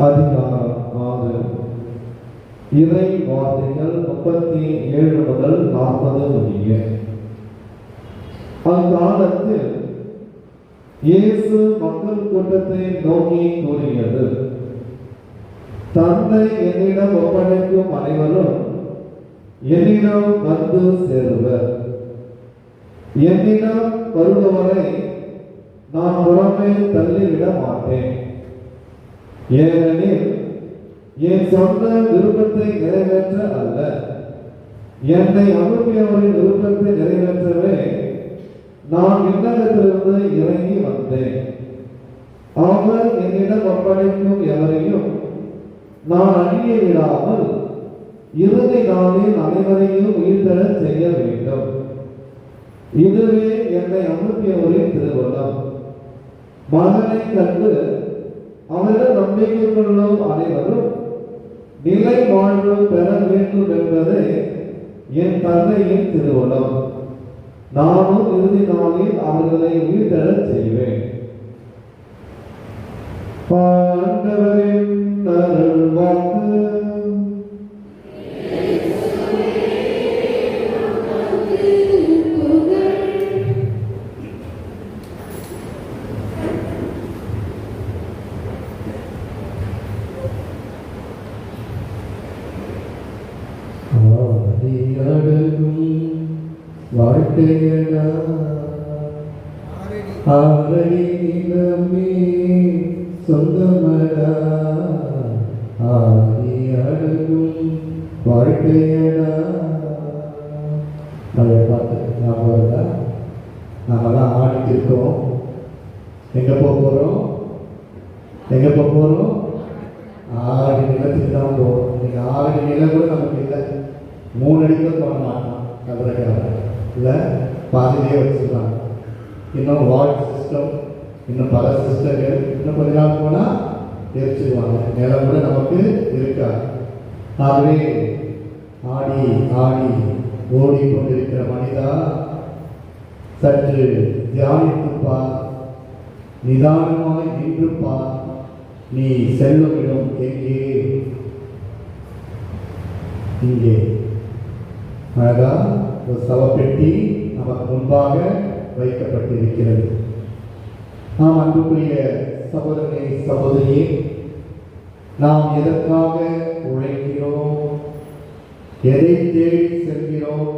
அதிகாரம் 6. இறை வார்த்தைகள் 37 முதல் 40 முடிய. அக்காலத்தில் இயேசு மக்கள் கூட்டத்தை நோக்கி கூறியது, தந்தை என்னிடம் ஒப்படைக்கும் அனைவரும் என்னிடம் வந்து சேருவர். என்னிடம் வருபவரை நான் புறமே தள்ளிவிட மாட்டேன். ஏனெனில் என் சொந்த விருப்பத்தை நிறைவேற்ற அல்ல, என்னை அனுப்பியவரின் விருப்பத்தை நிறைவேற்றவே நான் விண்ணகத்திலிருந்து இறங்கி வந்தேன். அவர் என்னிடம் ஒப்படைக்கும் எவரையும் நான் அழிய விடாமல் இறுதி நாளில் அனைவரையும் உயிர்த்தெழச் செய்ய வேண்டும். இதுவே என்னை அனுப்பியவரின் திருவுளம். மகனை கண்டு அவரிடம் நம்பிக்கை கொள்ளும் அனைவரும் நிலை வாழ்வு பெற வேண்டும் என்பதே என் தந்தையின் திருவுளம். நானும் இறுதி நாளில் அவர்களை உயிர்த்தெழச் செய்வேன். ஆண்டவரின் அருள்வாக்கு. வாழ்க்கையடா ஆரணி நிலமே சொந்தமடா, ஆதி அழகும் வாழ்க்கையடா. அதை பார்த்து ஞாபகம், நாமெல்லாம் ஆடிட்டு இருக்கோம். எங்கே போகிறோம்? எங்கே போகிறோம்? ஆடி நிலத்துக்கு தான் போகிறோம். நீங்கள் ஆடி நிலம் கூட நமக்கு இல்லை. 3 அடி கூட போட மாட்டோம். கபரக்காக இல்லை, பாதிலேயே வச்சுக்கலாம். இன்னும் வார்டு சிஸ்டம், இன்னும் பல சிஸ்டங்கள் இன்னும் கொஞ்ச நாள் போனால் எரிச்சிடுவாங்க. நிலம் கூட நமக்கு இருக்காது. ஆகவே ஆடி ஆடி ஓடிக்கொண்டிருக்கிற மனிதா, சற்று தியானித்துப்பார், நிதானமாய் நின்றுப்பார். நீ செல்லும் இடம் எங்கே? இங்கே அழகா ஒரு சவப்பெட்டி நமக்கு முன்பாக வைக்கப்பட்டிருக்கிறது. நாம் அன்புக்குரிய சகோதரனே சகோதரியே, நாம் எதற்காக உழைக்கிறோம்? எதை தேடி செல்கிறோம்?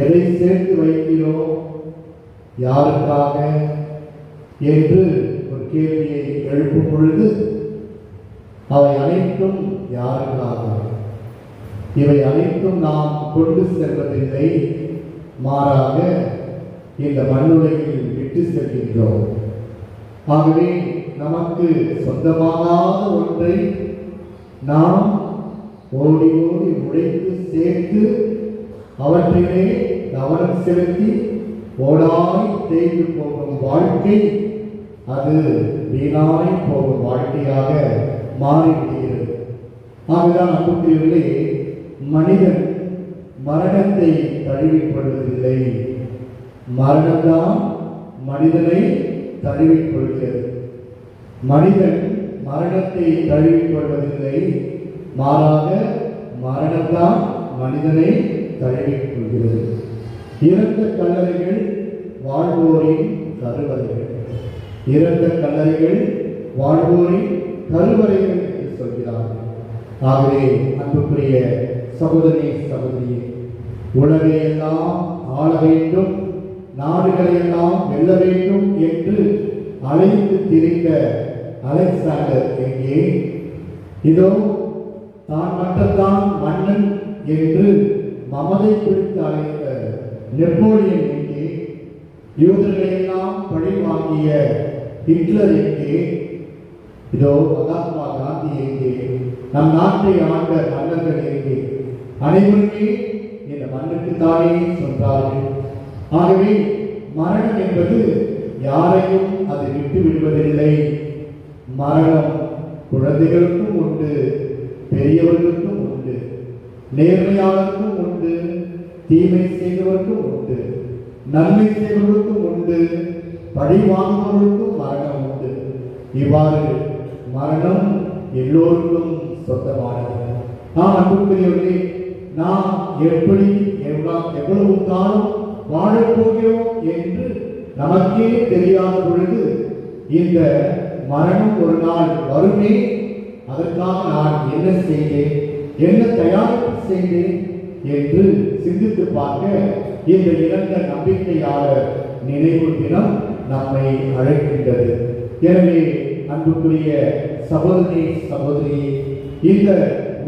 எதை சேர்த்து வைக்கிறோம்? யாருக்காக என்று ஒரு கேள்வியை எழுப்பும் பொழுது அவை அனைத்தும் யாருக்காக? இவை அனைத்தும் நாம் கொண்டு செல்வதில்லை, மாறாக இந்த மண்ணுலகில் விட்டு செல்கின்றோம். ஆகவே நமக்கு சொந்தமாகாத ஒன்றை நாம் ஓடி ஓடி உழைத்து சேர்த்து அவற்றிலே கவனம் செலுத்தி ஓடாய் தேய்ந்து போகும் வாழ்க்கை, அது வீணாய் போகும் வாழ்க்கையாக மாறிவிடுகிறது. ஆகதான் அன்புக்குரியவர்களே, மனிதன் மரணத்தை தழுவிக்கொள்வதில்லை, மரணம்தான் மனிதனை தழுவிக்கொள்கிறது. மனிதன் மரணத்தை தழுவிக்கொள்வதில்லை, மாறாக மரணம்தான் மனிதனை தழுவிக்கொள்கிறது. இறந்த கல்லறைகள் வாழ்வோரின் கருவறைகள், இறந்த கல்லறைகள் வாழ்வோரின் கருவறைகள் என்று சொல்கிறார்கள். ஆகவே அன்புக்குரிய சகோதரி சகோதரியே, உலகையெல்லாம் ஆள வேண்டும், நாடுகளையெல்லாம் வெல்ல வேண்டும் என்று அழைத்து திரிந்த அலெக்சாண்டர் எங்கே? இதோ தான் மட்டும்தான் மன்னன் என்று மமதை குறித்து அழைத்த நெப்போலியன் எங்கே? யூதர்களையெல்லாம் பழி வாங்கிய ஹிட்லர் எங்கே? இதோ மகாத்மா காந்தி எங்கே? நம் நாட்டை ஆண்ட மன்னர்கள் எங்கே? அனைவருமே இந்த மண்ணுக்குத்தானே சொன்னார்கள். ஆகவே மரணம் என்பது யாரையும் அது விட்டு விடுவதில்லை. மரணம் குழந்தைகளுக்கும் உண்டு, பெரியவர்களுக்கும் உண்டு, நேர்மையாளருக்கும் உண்டு, தீமை செய்தவருக்கும் உண்டு, நன்மை செய்தவர்களுக்கும் உண்டு, பழி வாங்குபவர்களுக்கும் மரணம் உண்டு. இவ்வாறு மரணம் எல்லோருக்கும் சொந்தமானது. நாம் அன்புக்குரியவர்களே, நாம் எப்படி எவ்வளவு காலம் வாழப்போகிறோம் என்று நமக்கே தெரியாத பொழுது இந்த மரணம் ஒரு நாள் வருமே, அதற்காக நான் என்ன செய்தேன், என்ன தயாரிப்பு செய்தேன் என்று சிந்தித்து பார்க்க இந்த இறந்த நம்பிக்கையாளர் நினைவு தினம் நம்மை அழைக்கின்றது. எனவே அன்புக்குரிய சகோதரி சகோதரி, இந்த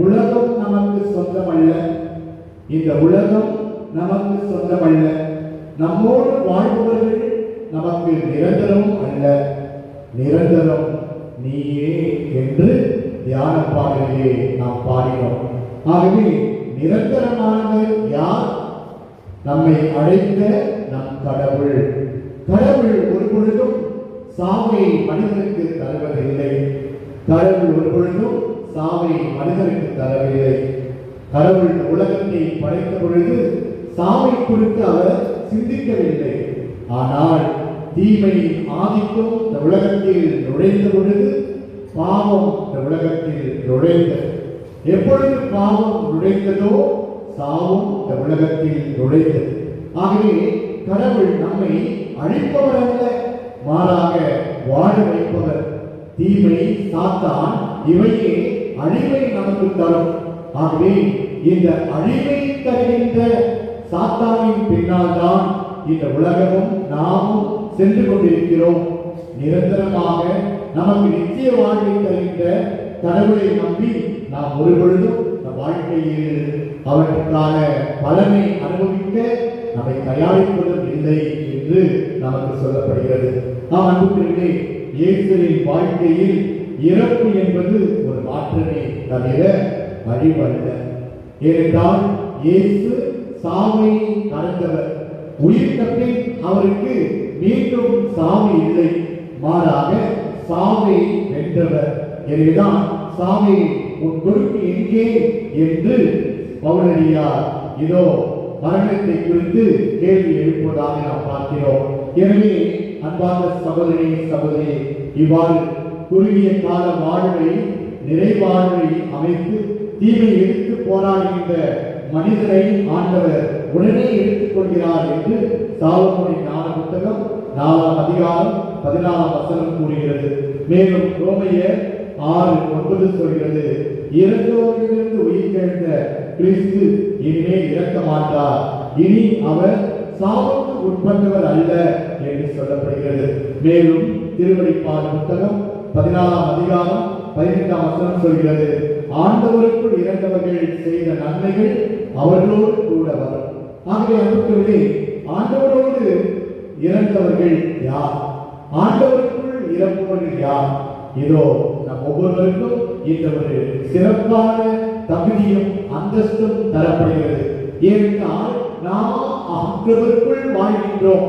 உலகம் நமக்கு சொந்தமல்ல, இந்த உலகம் நமக்கு சொந்தமல்ல, நம்மோடு வாழ்பவர்கள் நமக்கு நிரந்தரம் அல்ல, நிரந்தரம் நீயே என்று தியான பாடலிலே நாம் பாடினோம். ஆகவே நிரந்தரமானவர் யார்? நம்மை அழைத்த நம் கடவுள். கடவுள் ஒரு பொழுதும் சாவை மனிதனுக்கு தருவதில்லை. கடவுள் ஒரு பொழுதும் சாவை மனிதனுக்கு தரவில்லை. கடவுள் உலகத்தை படைத்த பொழுது சாவை குறித்து அவர் சிந்திக்கவில்லை. ஆனால் தீமை ஆதிக்கம் இந்த உலகத்தில் நுழைந்த பொழுது பாவம் இந்த உலகத்தில் நுழைந்தது. எப்பொழுது பாவம் நுழைந்ததோ சாவும் இந்த உலகத்தில் நுழைந்தது. ஆகவே கடவுள் நம்மை அழிப்பவர் அல்ல, மாறாக வாழ வைப்பவர். தீமை சாத்தான் இவையே அழிவை நமக்கு தரும். ஆகவே இந்த அழிவை தருகின்ற சாத்தானின் பின்னால் தான் இந்த உலகமும் நாமும் சென்று கொண்டிருக்கிறோம். நிரந்தரமாக நமக்கு நிச்சய வாழ்வை தருகின்ற கடவுளை நம்பி நாம் ஒரு பொழுதும் நம் வாழ்க்கையில் அவற்றுக்கான பலனை அனுபவிக்க நம்மை தயாரிப்பதும் இல்லை என்று நமக்கு சொல்லப்படுகிறது. நாம் அன்புக்குரியவர்களே, இயேசுவின் வாழ்க்கையில் இறப்பு என்பது ஒரு மாற்றமே தவிர அழிவல்ல. ஏனென்றால் இயேசு சாவை கடந்தவர். உயிர் தப்பில் அவருக்கு மீண்டும் சாவு இல்லை, மாறாக சாவை வென்றவர். எனவேதான் சாவை உன் பொறுப்பு எங்கே என்று பவுலடியார் இதோ மரணத்தை குறித்து கேள்வி எழுப்புவதாக நாம் பார்க்கிறோம். எனவே அன்பார்ந்த சகோதரி சகோதரி, இவ்வாறு குறுகிய கால வாழ்வை நிறைவாழ்வை அமைத்து தீமை எடுத்து போராடுகின்ற மனிதரை ஆண்டவர் உடனே எடுத்துக் கொள்கிறார் என்று சாலமோனின் ஞான புத்தகம் 4ஆம் அதிகாரம் 14ஆம் வசனம் கூறுகிறது. மேலும் ரோமையர் 6:9 சொல்கிறது, இறந்தோரிலிருந்து உயிர்த்தெழுந்த கிறிஸ்து இனிமேல் இறக்க மாட்டார், இனி அவர் சாவுக்கு உட்பட்டவர் அல்ல என்று சொல்லப்படுகிறது. மேலும் திருவெளிப்பாடு புத்தகம் 14ஆம் அதிகாரம் 18ஆம் வசனம் சொல்கிறது, ஆண்டவருக்குள் இறந்தவர்கள் செய்த நன்மைகள் அவர்களோடு கூட வரும். ஆகவே அன்புக்குள்ளே ஆண்டவரோடு இறந்தவர்கள் யார்? ஆண்டவருக்குள் இறப்பவர்கள் யார்? இதோ நம் ஒவ்வொருவருக்கும் இந்த ஒரு சிறப்பான தகுதியும் அந்தஸ்தும் தரப்படுகிறது. ஏனென்றால் நாம் ஆண்டவருக்குள் வாழ்கின்றோம்,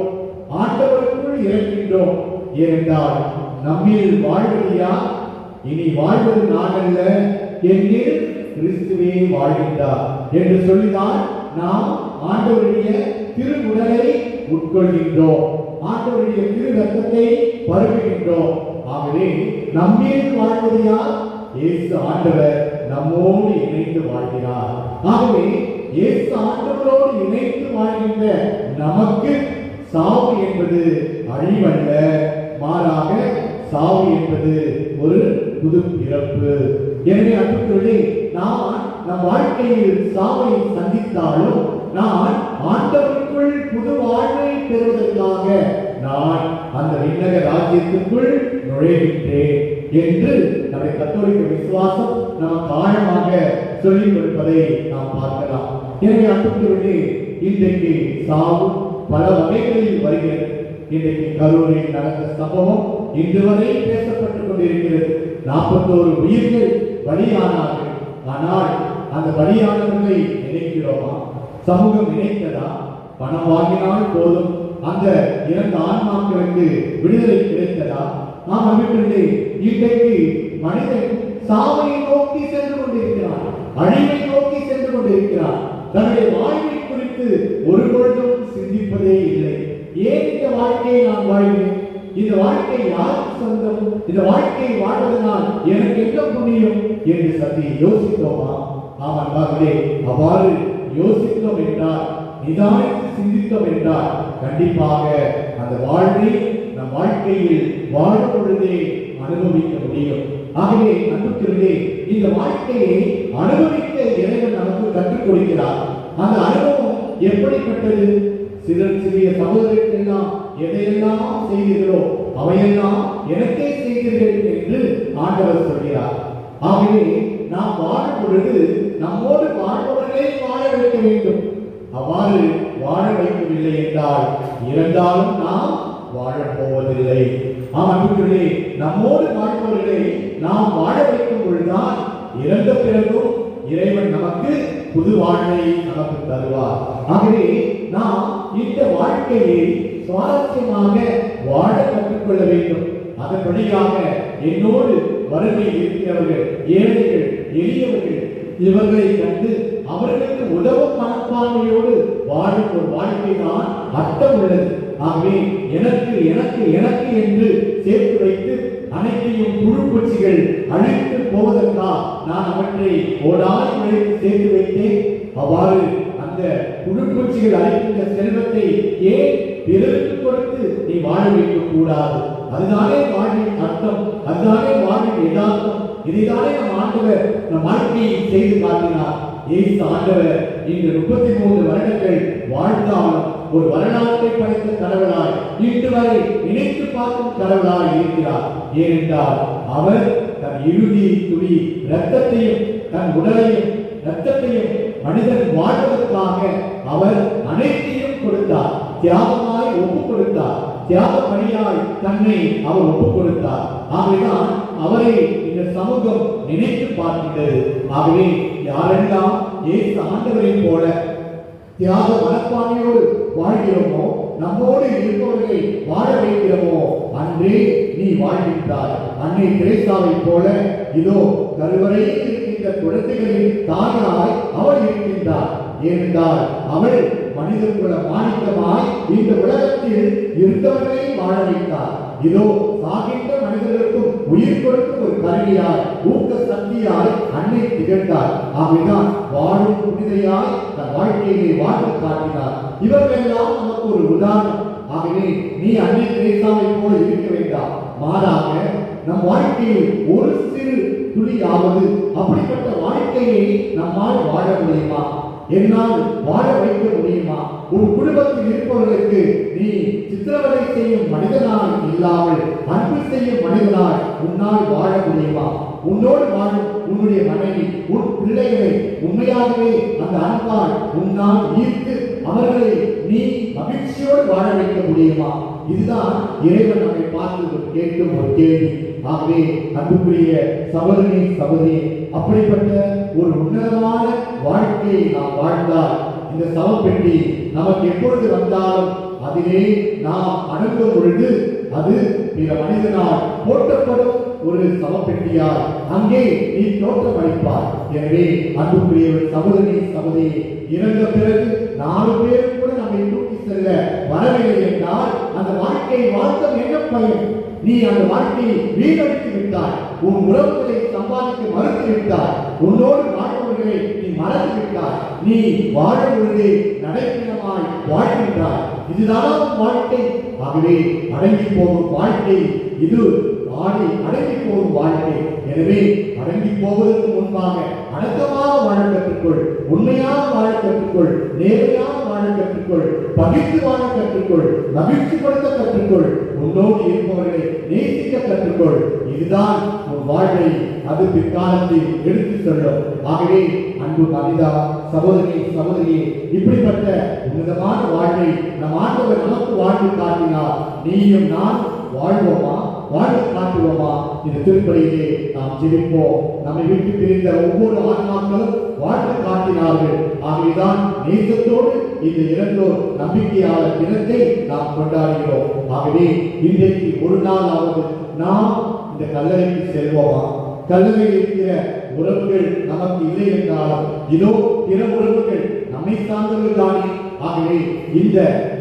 ஆண்டவருக்குள் இறக்கின்றோம். ஏனென்றால் நம்மில் வாழ்வது யார்? இனி வாழ்வது நான் அல்ல, என்னில் கிறிஸ்துவே வாழ்கின்றார் என்று சொல்லிதான் நாம் ஆண்டவருடைய திருவுடலை உட்கொள்கின்றோம், ஆண்டவருடைய திரு ரத்தத்தை பருகுகின்றோம். ஆகவே நம்மில் வாழ்வது யார்? இயேசு ஆண்டவர் நம்மோடு இணைந்து வாழ்கிறார். ஆகவே இயேசு ஆண்டவரோடு இணைந்து வாழ்கின்ற நமக்கு சாவு என்பது அழிவல்ல, மாறாக சாவு என்பது ஒரு புது பிறப்பு. எனவே அன்புக்குள்ளே நான் நம் வாழ்க்கையில் சாவை சந்தித்தாலும் நான் ஆண்டவருக்குள் புது வாழ்வை பெறுவதற்காக நான் அந்த விண்ணக ராஜ்யத்திற்குள் நுழைகின்றேன் என்று நம்முடைய கத்தோலிக்க விசுவாசம் நமக்கு ஆழமாக சொல்லிக் கொடுப்பதை நாம் பார்க்கலாம். எனவே அன்புக்குள்ளே இன்றைக்கு சாவு பல வகைகளில் வருகிறது. இன்றைக்கு கரூரில் நடந்த சம்பவம் இன்று வரை பேசப்பட்டுக் கொண்டிருக்கிறது. 41 உயிர்கள் பலியானார்கள். ஆனால் அந்த பலியானவர்களை நினைக்கிறோமா? சமூகம் நினைத்ததா? பணம் வாங்கினால் போதும் அந்த இறந்த ஆன்மாக்களுக்கு விடுதலை கிடைத்ததா? நாம் அன்பிற்குள்ளே இன்றைக்கு மனிதன் சாவை நோக்கி சென்று கொண்டிருக்கிறான், அழிவை நோக்கி சென்று கொண்டிருக்கிறான். தன்னுடைய வாழ்வை குறித்து ஒரு பொழுதும் சிந்திப்பதே இல்லை. ஏன் இந்த வாழ்க்கையை நான் வாழ்கிறேன்? இந்த வாழ்க்கை யாருக்கு சொந்தம்? இந்த வாழ்க்கையை வாழ்வதனால் எனக்கு என்ன புண்ணியம் என்று சற்று யோசித்தோமா? ஆமாம், அவ்வாறு யோசித்தோம் என்றால், நிதானித்து சிந்தித்தோம் என்றால் கண்டிப்பாக அந்த வாழ்வை நம் வாழ்க்கையில் வாழும் பொழுதே அனுபவிக்க முடியும். ஆகவே அன்புக்குரியவர்களே, இந்த வாழ்க்கையை அனுபவிக்க இறைவன் நமக்கு கற்றுக் கொடுக்கிறார். அந்த அனுபவம் எப்படிப்பட்டது? சிறிய சகோதரர்களெல்லாம் எதையெல்லாம் செய்தீர்களோ அவையெல்லாம் எனக்கே செய்தீர்கள் என்று ஆண்டவர் சொல்கிறார். ஆகவே நாம் வாழும் பொழுது நம்மோடு வாழ்பவர்களே வாழ வைக்க வேண்டும். அவ்வாறு வாழ வைக்கவில்லை என்றால் இறந்தாலும் நாம் வாழப் போவதில்லை. அன்புக்குள்ளே நம்மோடு வாழ்பவர்களை நாம் வாழ வைக்கும் பொழுதுதான் இறந்த பிறகும் இறைவன் நமக்கு புது வாழ்வை நமக்கு தருவார். ஆகவே நாம் இந்த வாழ்க்கையை சுவாரஸ்யமாக வாழ கற்றுக்கொள்ள வேண்டும். அதன்படியாக என்னோடு வறுமை இருக்கிறவர்கள், ஏழைகள், எளியவர்கள் இவர்களை கண்டு அவர்களுக்கு உதவும் மனப்பான்மையோடு வாழும் ஒரு வாழ்க்கை தான் அர்த்தம் உள்ளது. ஆகவே எனக்கு எனக்கு எனக்கு என்று சேர்த்து வைத்து அனைத்தையும் புழுப்பூச்சிகள் அழித்து போவதற்கா நான் அவற்றை ஓடாய் உழைத்து சேர்த்து வைத்தேன். அவ்வாறு அந்த புழுப்பூச்சிகள் அழிக்கின்ற செல்வத்தை ஏன் பிறருக்கு கொடுத்து நீ வாழ வைக்க கூடாது? அதுதானே வாழ்வின் அர்த்தம், அதுதானே வாழ்வின் யதார்த்தம். இதைதானே நம் ஆண்டவர் நம் வாழ்க்கையை செய்து காட்டினார். இயேசு ஆண்டவர் இன்று 33 வருடங்கள் வாழ்ந்தாலும் ஒரு வரலாற்றை படைத்த கடவுளாய் இன்று வரை நினைத்து பார்க்கும் கடவுளாய் இருக்கிறார். ஏனென்றால் அவர் தன் இறுதி துளி இரத்தத்தையும் தன் உடலையும் இரத்தத்தையும் மனிதன் வாழ்வதற்காக அவர் அனைத்தையும் கொடுத்தார். தியாகமாய் ஒப்புக் கொடுத்தார். தியாக பணியாய் தன்னை அவர் ஒப்புக் கொடுத்தார். ஆகவேதான் அவரை இந்த சமூகம் நினைத்து பார்க்கின்றது. ஆகவே யாரெல்லாம் இயேசு ஆண்டவரை போல தியாக மனப்பான்மையோடு வாழ்கிறோமோ, நம்மோடு இருப்பவர்களை வாழ வைக்கிறோமோ, அன்றே நீ வாழ்கின்றாய். அன்னை தெரேசாவை போல இதோ கருவறையில் இருக்கின்ற குழந்தைகளின் தாயாய் அவள் இருக்கின்றார். ஏனென்றால் அவள் மனித குல மாணிக்கமாய் இந்த உலகத்தில் இருந்தவர்களை வாழ வைத்தார். இதோ சாகின்ற மனிதர்களுக்கும் உயிர் கொடுக்கும் ஒரு கருவியாய், ஊக்க சக்தியாய் அன்னை திகழ்ந்தார். ஆகவேதான் வாழும் புனிதையாய் தன் வாழ்க்கையை வாழ்ந்து காட்டினார். இவர்களெல்லாம் நமக்கு ஒரு உதாரணம். ஆகவே நீ அன்னை தெரேசாவை போல இருக்க வேண்டாம். மாறாக நம் வாழ்க்கையில் ஒரு சிறு துளியாவது அப்படிப்பட்ட வாழ்க்கையை நம்மால் வாழ முடியுமா? என்னால் வாழ வைக்க முடியுமா? உன் குடும்பத்தில் இருப்பவர்களுக்கு நீ சித்திரவதை செய்யும் மனிதனாய் இல்லாமல் அன்பு செய்யும் மனிதனாய் உன்னால் வாழ முடியுமா? உன்னோடு வாழும் உன்னுடைய மனைவி, உன் பிள்ளைகளை உண்மையாகவே அந்த அன்பால் உன்னால் ஈர்த்து அவர்களை நீ மகிழ்ச்சியோடு வாழ வைக்க முடியுமா? இதுதான் இறைவன் நம்மை பார்த்து கேட்கும் ஒரு கேள்வி. ஆகவே அன்புக்குரிய சகோதரி சகோதரி, அப்படிப்பட்ட ஒரு உன்னதமான வாழ்க்கையை நாம் வாழ்ந்தால் இந்த சவப்பெட்டி நமக்கு எப்பொழுது வந்தாலும் அதிலே நாம் அடங்கும் பொழுது அது பிற மனிதனால் போற்றப்படும் ஒரு சவப்பெட்டியால் அங்கே நீ தோற்றம் அளிப்பார். எனவே அன்புக்குரிய சகோதரி சகோதரி, இறந்த பிறகு 4 பேரும் கூட நம்மை தூக்கி செல்ல வரவில்லை என்றால் அந்த வாழ்க்கையை வாழ்த்த என்ன பயன்? நீ அந்த வாழ்க்கையை வீணடித்து விட்டாய். உன் உறவுகளை சம்பாதிக்க மறுத்து விட்டாய். உன்னோடு வாழ்பவர்களை நீ மறந்து விட்டாய். நீ வாழும் பொழுதே நடைப்பிணமாய் வாழ்கின்றாய். இதுதான் வாழ்க்கை. ஆகவே அடங்கி போகும் வாழ்க்கை இது. ஆடி அடங்கி போகும் வாழ்க்கை. எனவே அடங்கி போவதற்கு முன்பாக அடக்கமாக வாழ கற்றுக்கொள், உண்மையாக வாழ கற்றுக்கொள், நேர்மையாக வாழ கற்றுக்கொள், பகிர்ந்து வாழ கற்றுக்கொள், மகிழ்ச்சிப்படுத்த கற்றுக்கொள், உன்னோடு இருப்பவர்களை நேசிக்க கற்றுக்கொள். இதுதான் உன் வாழ்வை அது பிற்காலத்தில் எடுத்து சொல்லும். ஆகவே அன்பு மனிதா, சகோதரி சகோதரியே, இப்படிப்பட்ட உன்னதமான வாழ்வை நம் ஆண்டவர் நமக்கு வாழ்ந்து காட்டினார். நீயும் நான் வாழ்வோமா, வாழ்ந்து காட்டுவோமா? இந்த திருப்பலியிலே நாம் ஜெபிப்போம். நம்மை விட்டு பிரிந்த ஒவ்வொரு ஆன்மாக்களும் வாழ்ந்து காட்டினார்கள். ஆகவேதான் நேசத்தோடு இந்த இறந்தோர் நம்பிக்கையாளர் தினத்தை நாம் கொண்டாடுகிறோம். ஆகவே இன்றைக்கு ஒரு நாளாவது நாம் இந்த கல்லறைக்கு செல்வோமா? கல்லறையில் இருக்கிற உறவுகள் நமக்கு இல்லை என்றாலும் இதோ பிற உறவுகள் நம்மை சார்ந்தவர்கள் தானே. ஆகவே இந்த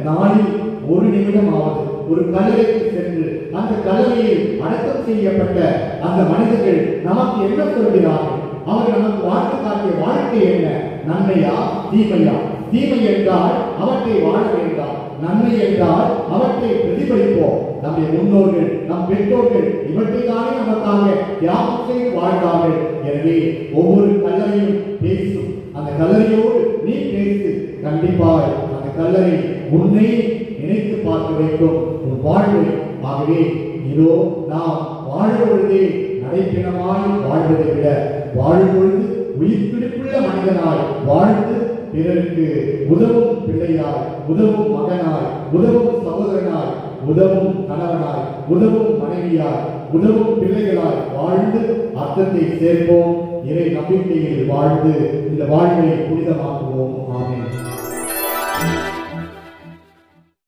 நாளில் ஒரு நிமிடமாவது ஒரு கல்லறைக்கு சென்று அந்த கல்லறையில் அடக்கம் செய்யப்பட்ட அந்த மனிதர்கள் நமக்கு என்ன சொல்கிறார்கள்? அவர்கள் நமக்கு வாழ்க்கை காட்டிய வாழ்க்கை என்ன? நன்மையா தீமையா? தீமை என்றால் அவற்றை வாழ வேண்டாம், நன்மை என்றால் அவற்றை பிரதிபலிப்போம். நம்முடைய முன்னோர்கள், நம் பெற்றோர்கள் இவற்றை தானே நமக்காக தியாகம் செய்து வாழ்ந்தார்கள். எனவே ஒவ்வொரு கல்லறையும் பேசும். அந்த கல்லறையோடு நீ பேசு. கண்டிப்பாக அந்த கல்லறை உன்னை நினைத்து பார்க்க வைக்கும் உன் வாழ்வை. ஆகவே இதோ நாம் வாழ பொழுதே நடைப்பிணமாய் வாழ்வதை விட வாழும் பொழுது உயிர் பிடிப்புள்ள மனிதனாய் வாழ்ந்து பிறருக்கு உதவும் பிள்ளையாய், உதவும் மகனாய், உதவும் சகோதரனாய், உதவும் கணவனாய், உதவும் மனைவியாய், உதவும் பிள்ளைகளாய் வாழ்ந்து அர்த்தத்தை சேர்ப்போம். இறை நம்பிக்கையில் வாழ்ந்து இந்த வாழ்வை புனிதமாக்குவோம். ஆமென்.